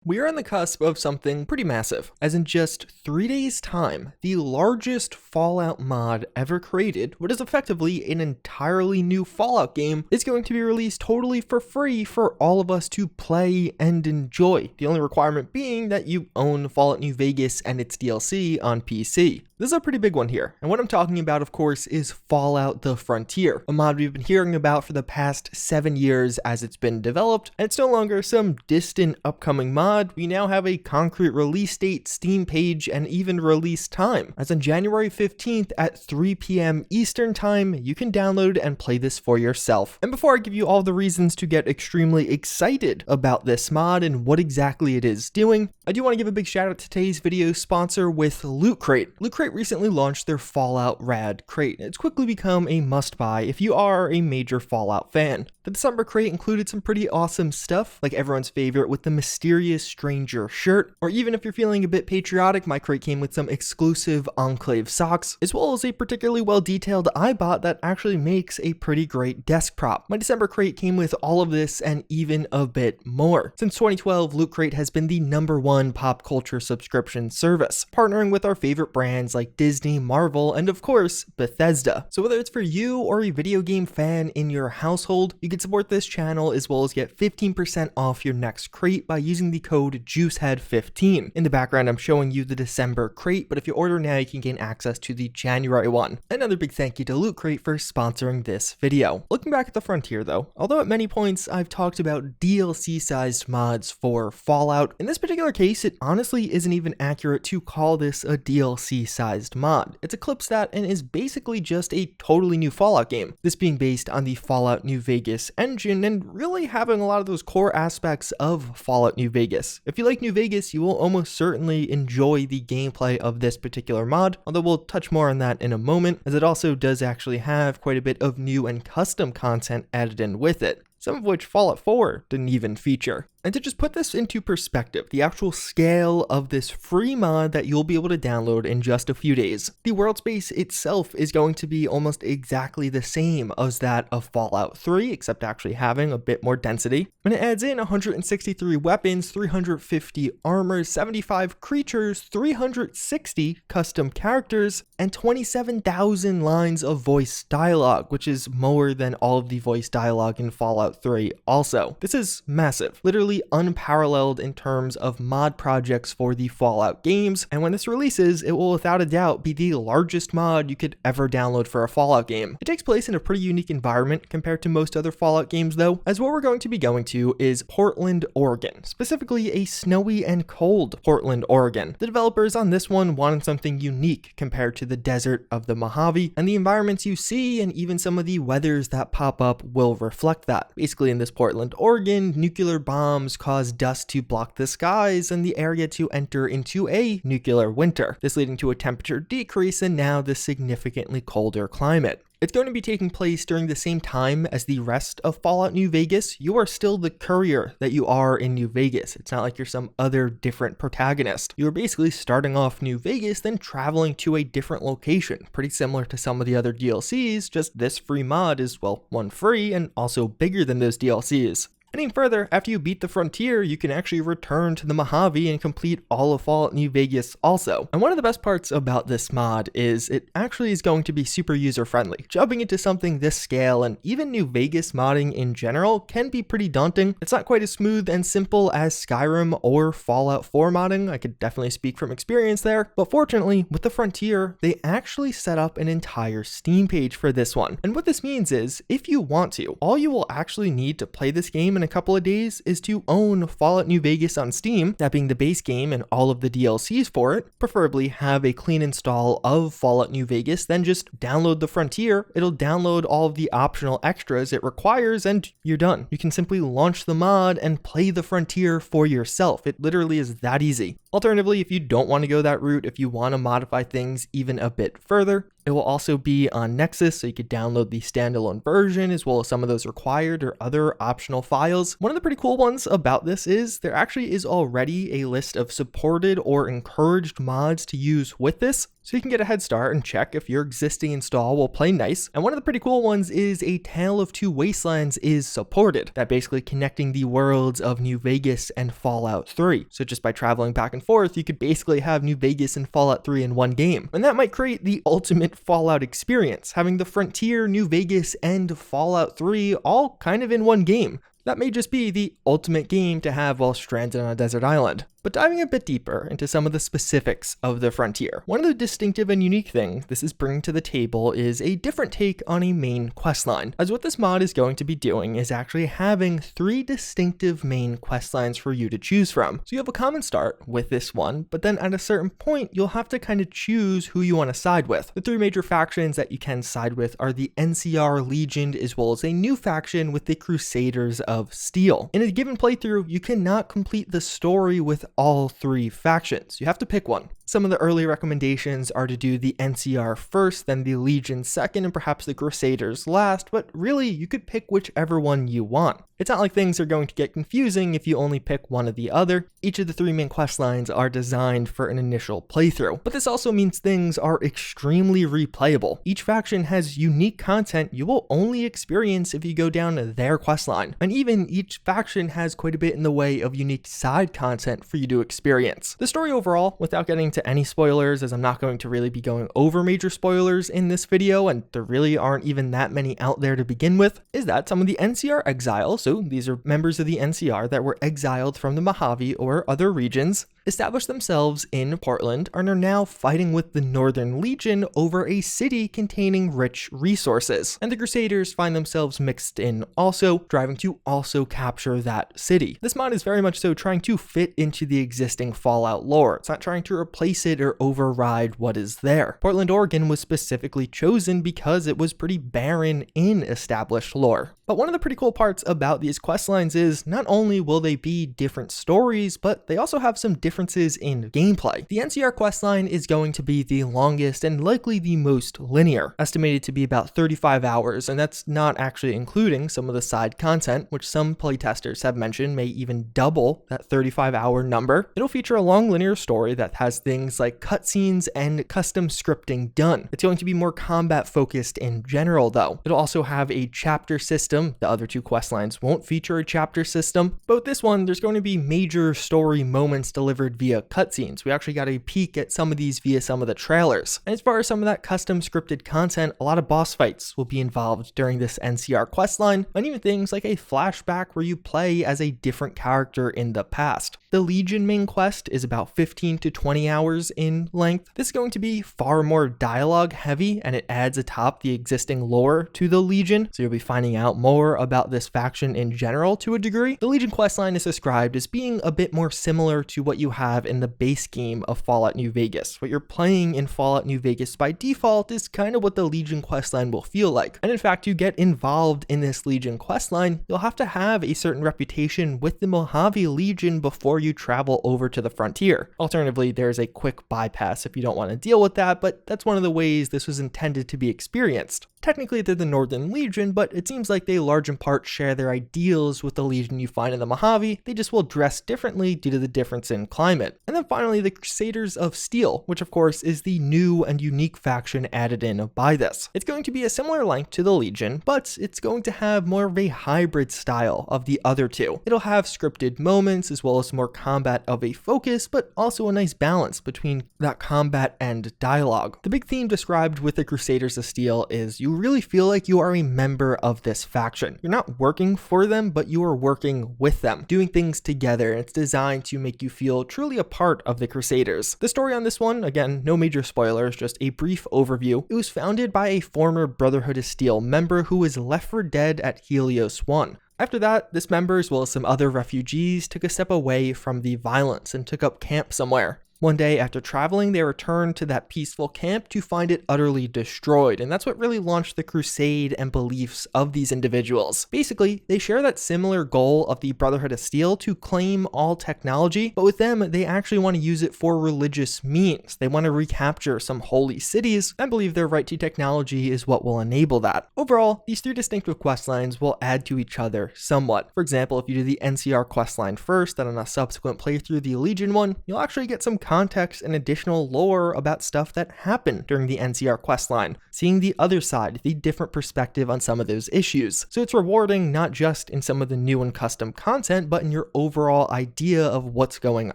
We are on the cusp of something pretty massive, as in just 3 days' time, the largest Fallout mod ever created, what is effectively an entirely new Fallout game, is going to be released totally for free for all of us to play and enjoy, the only requirement being that you own Fallout New Vegas and its DLC on PC. This is a pretty big one here, and what I'm talking about, of course, is Fallout the Frontier, a mod we've been hearing about for the past 7 years as it's been developed, and it's no longer some distant upcoming mod. We now have a concrete release date, Steam page, and even release time. As on January 15th at 3 p.m. Eastern Time, you can download and play this for yourself. And before I give you all the reasons to get extremely excited about this mod and what exactly it is doing, I do want to give a big shout out to today's video sponsor with Loot Crate. Loot Crate recently launched their Fallout Rad Crate. It's quickly become a must-buy if you are a major Fallout fan. The December crate included some pretty awesome stuff, like everyone's favorite with the mysterious stranger shirt, or even if you're feeling a bit patriotic, my crate came with some exclusive Enclave socks, as well as a particularly well-detailed iBot that actually makes a pretty great desk prop. My December crate came with all of this and even a bit more. Since 2012, Loot Crate has been the #1 pop culture subscription service, partnering with our favorite brands like Disney, Marvel, and of course, Bethesda. So whether it's for you or a video game fan in your household, you can support this channel as well as get 15% off your next crate by using the code JuiceHead15. In the background, I'm showing you the December crate, but if you order now, you can gain access to the January one. Another big thank you to Loot Crate for sponsoring this video. Looking back at the Frontier though, although at many points I've talked about DLC-sized mods for Fallout, in this particular case, it honestly isn't even accurate to call this a DLC-sized mod. It's a clip stat and is basically just a totally new Fallout game, this being based on the Fallout New Vegas engine and really having a lot of those core aspects of Fallout New Vegas. If you like New Vegas, you will almost certainly enjoy the gameplay of this particular mod, although we'll touch more on that in a moment, as it also does actually have quite a bit of new and custom content added in with it, some of which Fallout 4 didn't even feature. And to just put this into perspective, the actual scale of this free mod that you'll be able to download in just a few days, the world space itself is going to be almost exactly the same as that of Fallout 3, except actually having a bit more density. And it adds in 163 weapons, 350 armor, 75 creatures, 360 custom characters, and 27,000 lines of voice dialogue, which is more than all of the voice dialogue in Fallout 3 also. This is massive, literally unparalleled in terms of mod projects for the Fallout games, and when this releases, it will without a doubt be the largest mod you could ever download for a Fallout game. It takes place in a pretty unique environment compared to most other Fallout games though, as what we're going to be going to is Portland, Oregon, specifically a snowy and cold Portland, Oregon. The developers on this one wanted something unique compared to the desert of the Mojave, and the environments you see and even some of the weathers that pop up will reflect that. Basically in this Portland, Oregon, nuclear bombs cause dust to block the skies and the area to enter into a nuclear winter, this leading to a temperature decrease and now the significantly colder climate. It's going to be taking place during the same time as the rest of Fallout New Vegas. You are still the courier that you are in New Vegas. It's not like you're some other different protagonist. You are basically starting off New Vegas, then traveling to a different location, pretty similar to some of the other DLCs, just this free mod is, well, one free and also bigger than those DLCs. Heading further, after you beat the Frontier, you can actually return to the Mojave and complete all of Fallout New Vegas also. And one of the best parts about this mod is it actually is going to be super user-friendly. Jumping into something this scale and even New Vegas modding in general can be pretty daunting. It's not quite as smooth and simple as Skyrim or Fallout 4 modding. I could definitely speak from experience there, but fortunately with the Frontier, they actually set up an entire Steam page for this one. And what this means is, if you want to, all you will actually need to play this game in a couple of days is to own Fallout New Vegas on Steam, that being the base game and all of the DLCs for it, preferably have a clean install of Fallout New Vegas, then just download the Frontier, it'll download all of the optional extras it requires, and you're done. You can simply launch the mod and play the Frontier for yourself. It literally is that easy. Alternatively, if you don't want to go that route, if you want to modify things even a bit further, It will also be on Nexus, so you could download the standalone version as well as some of those required or other optional files. One of the pretty cool ones about this is there actually is already a list of supported or encouraged mods to use with this, so you can get a head start and check if your existing install will play nice. And one of the pretty cool ones is A Tale of Two Wastelands is supported. That basically connecting the worlds of New Vegas and Fallout 3. So just by traveling back and forth, you could basically have New Vegas and Fallout 3 in one game. And that might create the ultimate Fallout experience, having the Frontier, New Vegas, and Fallout 3 all kind of in one game. That may just be the ultimate game to have while stranded on a desert island. But diving a bit deeper into some of the specifics of the Frontier, one of the distinctive and unique things this is bringing to the table is a different take on a main questline, as what this mod is going to be doing is actually having 3 distinctive main questlines for you to choose from. So you have a common start with this one, but then at a certain point, you'll have to kind of choose who you want to side with. The 3 major factions that you can side with are the NCR Legion, as well as a new faction with the Crusaders of Steel. In a given playthrough, you cannot complete the story with all 3 factions. You have to pick one. Some of the early recommendations are to do the NCR first, then the Legion second, and perhaps the Crusaders last, but really you could pick whichever one you want. It's not like things are going to get confusing if you only pick one or the other. Each of the 3 main quest lines are designed for an initial playthrough, but this also means things are extremely replayable. Each faction has unique content you will only experience if you go down their quest line, and even each faction has quite a bit in the way of unique side content for you to experience. The story overall, without getting to any spoilers, as I'm not going to really be going over major spoilers in this video, and there really aren't even that many out there to begin with, is that some of the NCR exiles, so these are members of the NCR that were exiled from the Mojave or other regions, established themselves in Portland and are now fighting with the Northern Legion over a city containing rich resources. And the Crusaders find themselves mixed in also, driving to also capture that city. This mod is very much so trying to fit into the existing Fallout lore. It's not trying to replace it or override what is there. Portland, Oregon was specifically chosen because it was pretty barren in established lore. But one of the pretty cool parts about these questlines is not only will they be different stories, but they also have some differences in gameplay. The NCR questline is going to be the longest and likely the most linear, estimated to be about 35 hours, and that's not actually including some of the side content, which some playtesters have mentioned may even double that 35-hour number. It'll feature a long linear story that has things like cutscenes and custom scripting done. It's going to be more combat focused in general though. It'll also have a chapter system. The other 2 questlines won't feature a chapter system, but with this one, there's going to be major story moments delivered via cutscenes. We actually got a peek at some of these via some of the trailers. And as far as some of that custom scripted content, a lot of boss fights will be involved during this NCR questline, and even things like a flashback where you play as a different character in the past. The Legion main quest is about 15 to 20 hours in length. This is going to be far more dialogue heavy, and it adds atop the existing lore to the Legion, so you'll be finding out more about this faction in general to a degree. The Legion questline is described as being a bit more similar to what you have in the base game of Fallout New Vegas. What you're playing in Fallout New Vegas by default is kind of what the Legion questline will feel like. And in fact, to get involved in this Legion questline, you'll have to have a certain reputation with the Mojave Legion before you travel over to the Frontier. Alternatively, there's a quick bypass if you don't want to deal with that, but that's one of the ways this was intended to be experienced. Technically, they're the Northern Legion, but it seems like they large in part share their ideals with the Legion you find in the Mojave. They just will dress differently due to the difference in climate. And then finally, the Crusaders of Steel, which of course is the new and unique faction added in by this. It's going to be a similar length to the Legion, but it's going to have more of a hybrid style of the other 2. It'll have scripted moments as well as more combat of a focus, but also a nice balance between that combat and dialogue. The big theme described with the Crusaders of Steel is you really feel like you are a member of this faction. You're not working for them, but you are working with them, doing things together, and it's designed to make you feel truly a part of the Crusaders. The story on this one, again, no major spoilers, just a brief overview. It was founded by a former Brotherhood of Steel member who was left for dead at Helios 1. After that, this member, as well as some other refugees, took a step away from the violence and took up camp somewhere. One day after traveling, they returned to that peaceful camp to find it utterly destroyed, and that's what really launched the crusade and beliefs of these individuals. Basically, they share that similar goal of the Brotherhood of Steel to claim all technology, but with them, they actually want to use it for religious means. They want to recapture some holy cities and believe their right to technology is what will enable that. Overall, these three distinctive questlines will add to each other somewhat. For example, if you do the NCR questline first, then on a subsequent playthrough the Legion one, you'll actually get some context and additional lore about stuff that happened during the NCR questline, seeing the other side, the different perspective on some of those issues. So it's rewarding not just in some of the new and custom content, but in your overall idea of what's going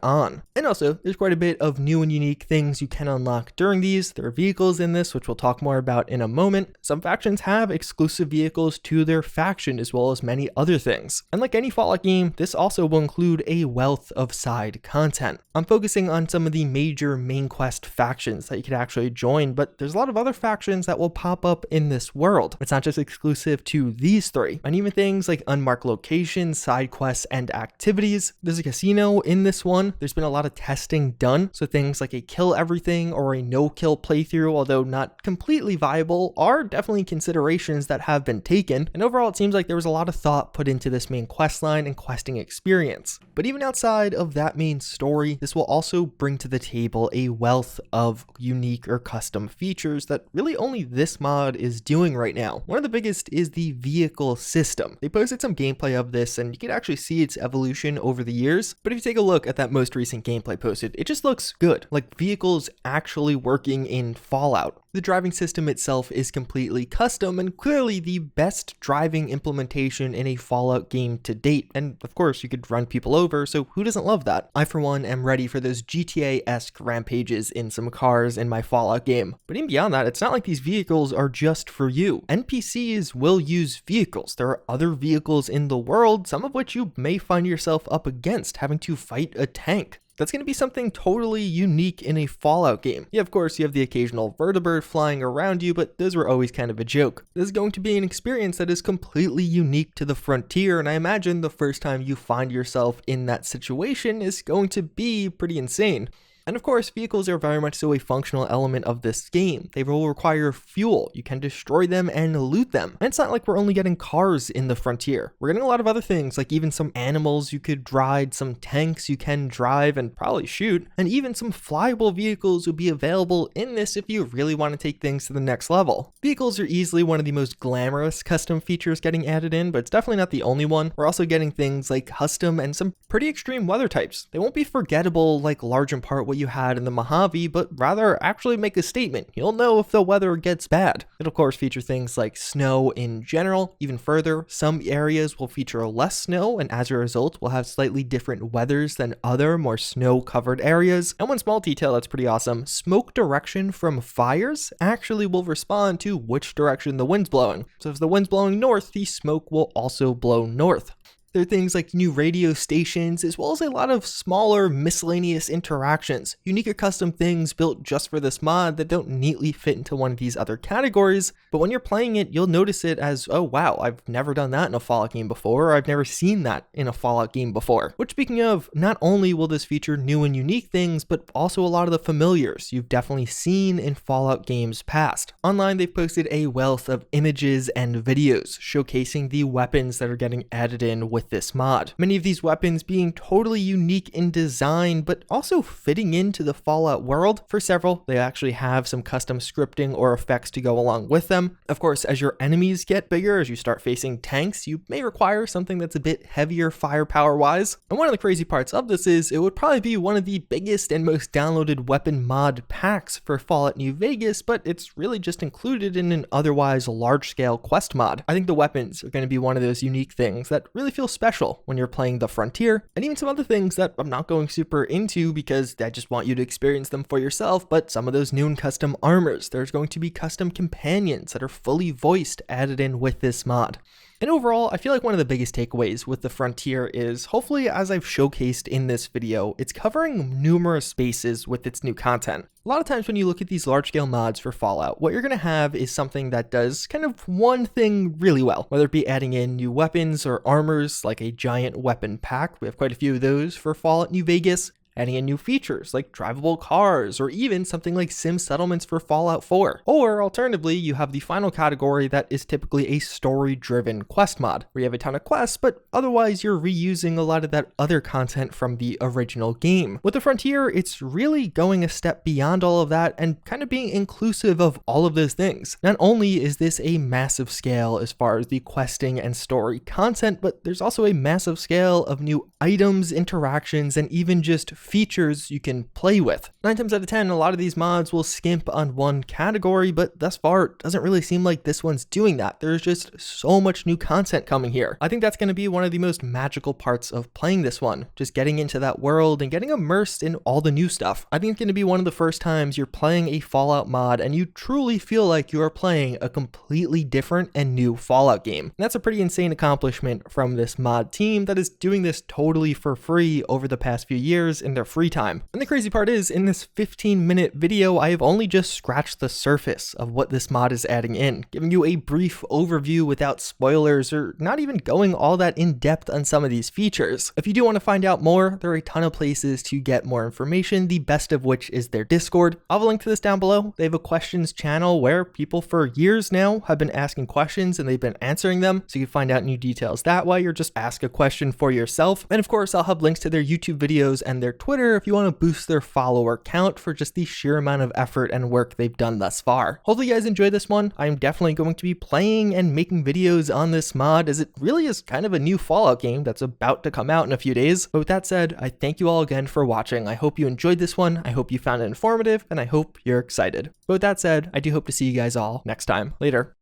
on. And also, there's quite a bit of new and unique things you can unlock during these. There are vehicles in this, which we'll talk more about in a moment. Some factions have exclusive vehicles to their faction, as well as many other things. And like any Fallout game, this also will include a wealth of side content. I'm focusing on some of the major main quest factions that you could actually join, but there's a lot of other factions that will pop up in this world. It's not just exclusive to these three, and even things like unmarked locations, side quests, and activities. There's a casino in this one. There's been a lot of testing done, so things like a kill everything or a no kill playthrough, although not completely viable, are definitely considerations that have been taken. And overall, it seems like there was a lot of thought put into this main questline and questing experience. But even outside of that main story, this will also bring to the table a wealth of unique or custom features that really only this mod is doing right now. One of the biggest is the vehicle system. They posted some gameplay of this, and you can actually see its evolution over the years. But if you take a look at that most recent gameplay posted, it just looks good, like vehicles actually working in Fallout. The driving system itself is completely custom and clearly the best driving implementation in a Fallout game to date. And of course, you could run people over, so who doesn't love that? I, for one, am ready for those GTA-esque rampages in some cars in my Fallout game. But even beyond that, it's not like these vehicles are just for you. NPCs will use vehicles. There are other vehicles in the world, some of which you may find yourself up against, having to fight a tank. That's going to be something totally unique in a Fallout game. Yeah, of course, you have the occasional vertibird flying around you, but those were always kind of a joke. This is going to be an experience that is completely unique to the frontier, and I imagine the first time you find yourself in that situation is going to be pretty insane. And of course, vehicles are very much so a functional element of this game. They will require fuel. You can destroy them and loot them. And it's not like we're only getting cars in the frontier. We're getting a lot of other things, like even some animals you could ride, some tanks you can drive and probably shoot, and even some flyable vehicles will be available in this if you really want to take things to the next level. Vehicles are easily one of the most glamorous custom features getting added in, but it's definitely not the only one. We're also getting things like custom and some pretty extreme weather types. They won't be forgettable like large in part what you had in the Mojave, but rather actually make a statement. You'll know if the weather gets bad. It'll of course feature things like snow in general. Even further, some areas will feature less snow, and as a result will have slightly different weathers than other more snow covered areas. And one small detail that's pretty awesome, smoke direction from fires actually will respond to which direction the wind's blowing. So if the wind's blowing north, the smoke will also blow north. There are things like new radio stations, as well as a lot of smaller miscellaneous interactions, unique or custom things built just for this mod that don't neatly fit into one of these other categories, but when you're playing it, you'll notice it as, oh wow, I've never done that in a Fallout game before, or I've never seen that in a Fallout game before. Which, speaking of, not only will this feature new and unique things, but also a lot of the familiars you've definitely seen in Fallout games past. Online, they've posted a wealth of images and videos showcasing the weapons that are getting added in with this mod. Many of these weapons being totally unique in design, but also fitting into the Fallout world. For several, they actually have some custom scripting or effects to go along with them. Of course, as your enemies get bigger, as you start facing tanks, you may require something that's a bit heavier firepower wise. And one of the crazy parts of this is it would probably be one of the biggest and most downloaded weapon mod packs for Fallout New Vegas, but it's really just included in an otherwise large scale quest mod. I think the weapons are going to be one of those unique things that really feel special when you're playing the frontier, and even some other things that I'm not going super into because I just want you to experience them for yourself, but some of those new and custom armors. There's going to be custom companions that are fully voiced added in with this mod. And overall, I feel like one of the biggest takeaways with the Frontier is, hopefully as I've showcased in this video, it's covering numerous bases with its new content. A lot of times when you look at these large-scale mods for Fallout, what you're going to have is something that does kind of one thing really well, whether it be adding in new weapons or armors like a giant weapon pack. We have quite a few of those for Fallout New Vegas. adding in new features like drivable cars, or even something like sim settlements for Fallout 4. Or alternatively, you have the final category that is typically a story-driven quest mod, where you have a ton of quests, but otherwise you're reusing a lot of that other content from the original game. With the Frontier, it's really going a step beyond all of that and kind of being inclusive of all of those things. Not only is this a massive scale as far as the questing and story content, but there's also a massive scale of new items, interactions, and even just features you can play with. 9 times out of 10, a lot of these mods will skimp on one category, but thus far it doesn't really seem like this one's doing that. There's just so much new content coming here. I think that's going to be one of the most magical parts of playing this one, just getting into that world and getting immersed in all the new stuff. I think it's going to be one of the first times you're playing a Fallout mod and you truly feel like you are playing a completely different and new Fallout game. And that's a pretty insane accomplishment from this mod team that is doing this totally for free over the past few years in their free time. And the crazy part is, in this 15-minute video, I have only just scratched the surface of what this mod is adding in, giving you a brief overview without spoilers or not even going all that in depth on some of these features. If you do want to find out more, there are a ton of places to get more information, the best of which is their Discord. I'll have a link to this down below. They have a questions channel where people for years now have been asking questions and they've been answering them, so you can find out new details that way or just ask a question for yourself. And of course, I'll have links to their YouTube videos and their Twitter if you want to boost their follower count for just the sheer amount of effort and work they've done thus far. Hopefully you guys enjoyed this one. I'm definitely going to be playing and making videos on this mod, as it really is kind of a new Fallout game that's about to come out in a few days. But with that said, I thank you all again for watching. I hope you enjoyed this one. I hope you found it informative, and I hope you're excited. But with that said, I do hope to see you guys all next time. Later.